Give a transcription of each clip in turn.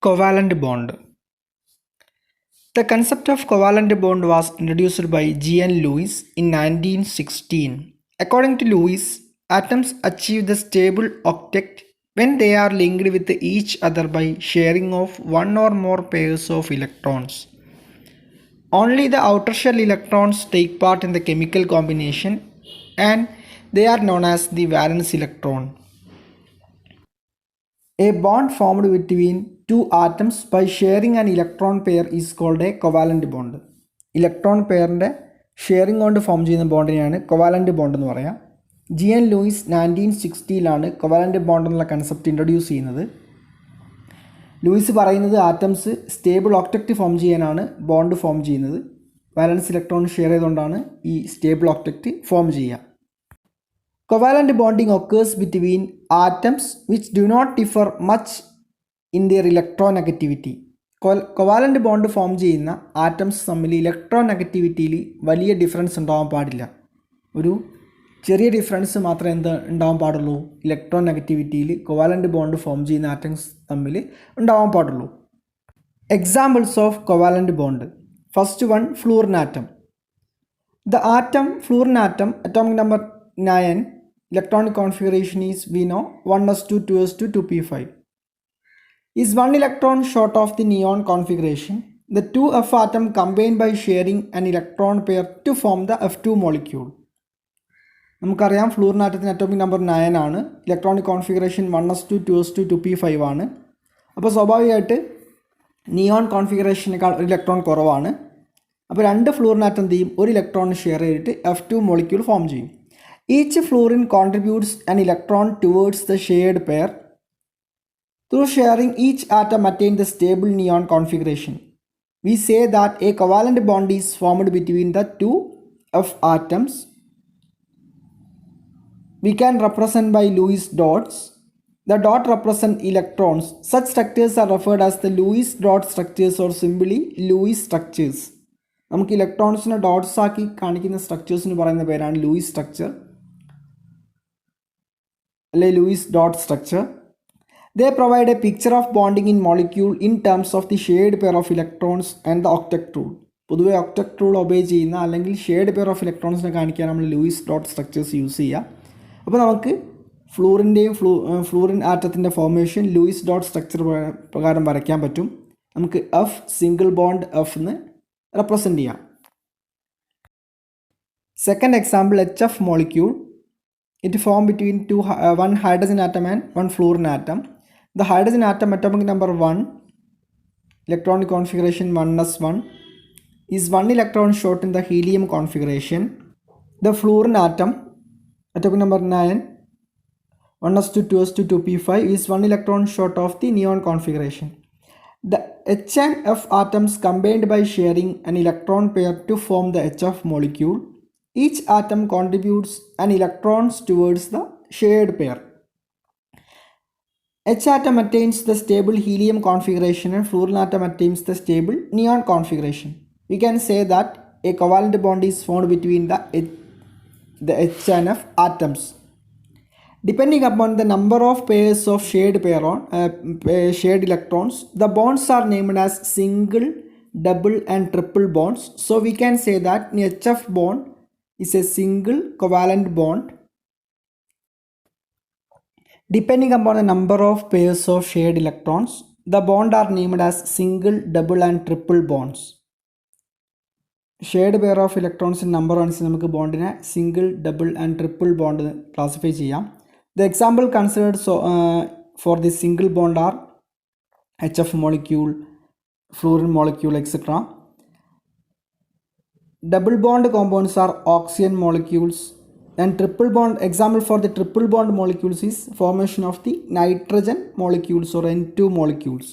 Covalent bond. The concept of covalent bond was introduced by G.N. Lewis in 1916. According to Lewis, atoms achieve the stable octet when they are linked with each other by sharing of one or more pairs of electrons. Only the outer shell electrons take part in the chemical combination and they are known as the valence electron. A bond formed between two atoms by sharing an electron pair is called a covalent bond. Electron പെയറിൻ്റെ sharing കൊണ്ട് form ചെയ്യുന്ന ബോണ്ടിനെയാണ് covalent bond എന്ന് പറയുക. G.N. Lewis 1960 covalent bond എന്നുള്ള concept introduce ചെയ്യുന്നത്. Lewis പറയുന്നത് atoms stable octet form ചെയ്യാനാണ് ബോണ്ട് ഫോം ചെയ്യുന്നത്. വാലൻസ് ഇലക്ട്രോൺ ഷെയർ ചെയ്തുകൊണ്ടാണ് ഈ സ്റ്റേബിൾ ഒക്ടക്റ്റ് ഫോം ചെയ്യുക. Covalent bonding occurs between atoms which do not differ much in their electronegativity. Covalent bond form ചെയ്യുന്ന atoms തമ്മിൽ ഇലക്ട്രോനെഗറ്റിവിറ്റിയിൽ വലിയ ഡിഫറൻസ് ഉണ്ടാവാൻ പാടില്ല. ഒരു ചെറിയ ഡിഫറൻസ് മാത്രമേ ഉണ്ടാവാൻ പാടുള്ളൂ. ഇലക്ട്രോനെഗറ്റിവിറ്റിയിൽ കൊവാലൻ്റ് ബോണ്ട് ഫോം ചെയ്യുന്ന ആറ്റംസ് തമ്മിൽ ഉണ്ടാവാൻ പാടുള്ളൂ. Examples of covalent bond. First one, fluorine atom. The atom fluorine atom, atomic number 9, electronic configuration is, we know, 1s2 2s2 2p5, is one electron short of the neon configuration. The 2f atom combine by sharing an electron pair to form the f2 molecule. നമുക്കറിയാം fluorine ആറ്റത്തിന് atomic number 9 ആണ്. Electronic configuration 1s2 2s2 2p5 ആണ്. അപ്പോൾ സ്വാഭാവികമായിട്ട് neon കോൺഫിഗറേഷനേക്കാൾ ഒരു electron കുറവാണ്. അപ്പോൾ രണ്ട് fluorine atom എന്ത് ചെയ്യും? ഒരു ഇലക്ട്രോൺ ഷെയർ ചെയ്തിട്ട് f2 മോളിക്യൂൾ ഫോം ചെയ്യും. Each fluorine contributes an electron towards the shared pair. Through sharing, each atom attains the stable neon configuration. We say that a covalent bond is formed between the two of atoms. We can represent by Lewis dots. The dot represent electrons. Such structures are referred as the Lewis dot structures or simply Lewis structures. നമുക്ക് ഇലക്ട്രോൺസിനെ dots ആക്കി കാണിക്കുന്ന സ്ട്രക്ചേഴ്സിന് പറയുന്ന പേരാണ് Lewis structure അല്ലെ Lewis dot structure. They provide a picture of bonding in molecule in terms of the shared pair of electrons and the octet rule. പൊതുവെ octet rule obey ചെയ്യുന്ന അല്ലെങ്കിൽ ഷെയർഡ് പെയർ ഓഫ് ഇലക്ട്രോൺസിനെ കാണിക്കാൻ നമ്മൾ Luis dot structures use ചെയ്യുക. അപ്പോൾ നമുക്ക് fluorine ആറ്റത്തിൻ്റെ formation Lewis dot structure പ്രകാരം വരയ്ക്കാൻ പറ്റും. നമുക്ക് എഫ് സിംഗിൾ ബോണ്ട് എഫ് എന്ന് റെപ്രസെൻ്റ് ചെയ്യാം. Second example, HF molecule. It formed between one hydrogen atom and one fluorine atom. The hydrogen atom, atomic number 1, electronic configuration 1s1, is one electron short in the helium configuration. The fluorine atom, atomic number 9, 1s2 2s2 2p5, is one electron short of the neon configuration. The H and F atoms combined by sharing an electron pair to form the HF molecule. Each atom contributes an electron towards the shared pair. H atom attains the stable helium configuration and fluorine atom attains the stable neon configuration. We can say that a covalent bond is formed between the H and F atoms. Depending upon the number of pairs of shared electrons, the bonds are named as single, double and triple bonds. So we can say that an HF bond is a single covalent bond. Depending upon the number of pairs of shared electrons, the bond are named as single, double and triple bonds. Shared pair of electrons in number അനുസരിച്ച് നമുക്ക് ബോണ്ടിനെ single, double and triple bond classify ചെയ്യാം. The example considered for the single bond are HF molecule, fluorine molecule, etc. Double bond compounds are oxygen molecules, and triple bond, example for the triple bond molecules is formation of the nitrogen molecules or N2 molecules.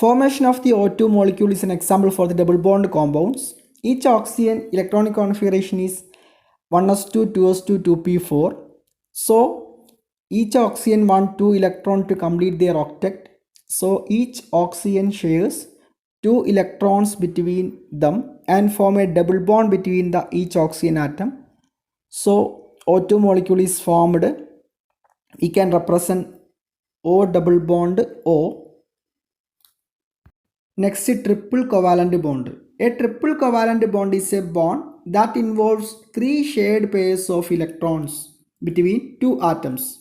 Formation of the O2 molecule is an example for the double bond compounds. Each oxygen electronic configuration is 1s2 2s2 2p4. So each oxygen want 2 electron to complete their octet. So each oxygen shares 2 electrons between them and form a double bond between each oxygen atom. So O2 molecule is formed. We can represent O double bond O. Next, triple covalent bond. A triple covalent bond is a bond that involves 3 shared pairs of electrons between 2 atoms.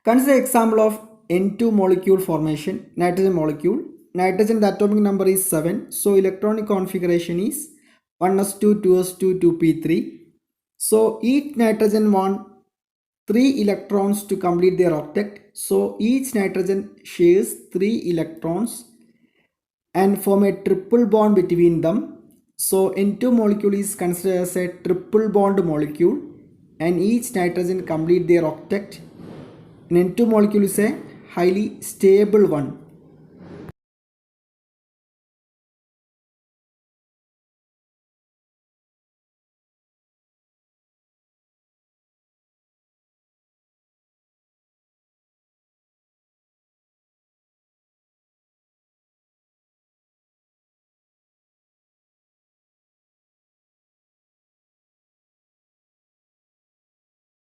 Consider example of N2 molecule formation, nitrogen molecule. Nitrogen, the atomic number is 7, so electronic configuration is 1s2, 2s2, 2p3. So each nitrogen wants 3 electrons to complete their octet. So each nitrogen shares 3 electrons and form a triple bond between them. So N2 molecule is considered as a triple bond molecule and each nitrogen complete their octet. And N2 molecule is a highly stable one.